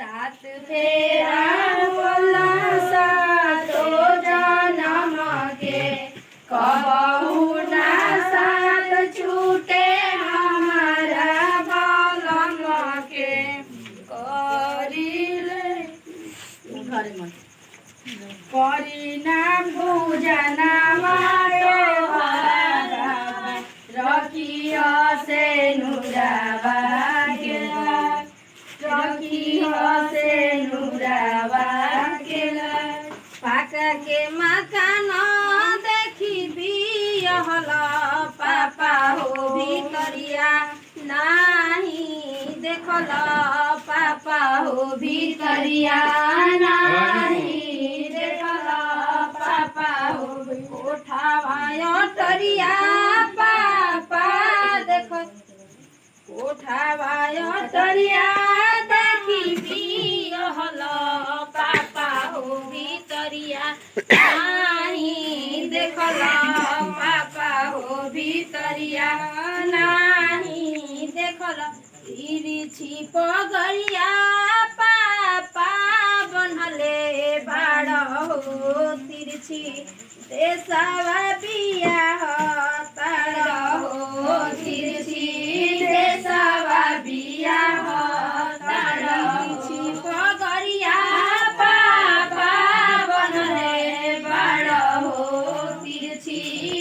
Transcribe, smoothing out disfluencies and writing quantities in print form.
सात फेरा होला सातो जनम के कबहू ना साथ छूटे हमारा बलम के करिले घरे मन परिणाम पूजना मारो रखियो से नुरावा केला रखियो से नुरावा केला पाका के मकान देखी बियहल पापा हो भितरिया नाही देखल पापा हो भितरिया नाही देखल पापा हो कोठावा टरिया पापा देख कोठावा टरिया देखी बियहल पापा हो भितरिया नाही देखल पापा हो भितरिया नाही देखल तिरछी पगड़िया पापा बनले बाड़ हो तिरछी देशवा बिया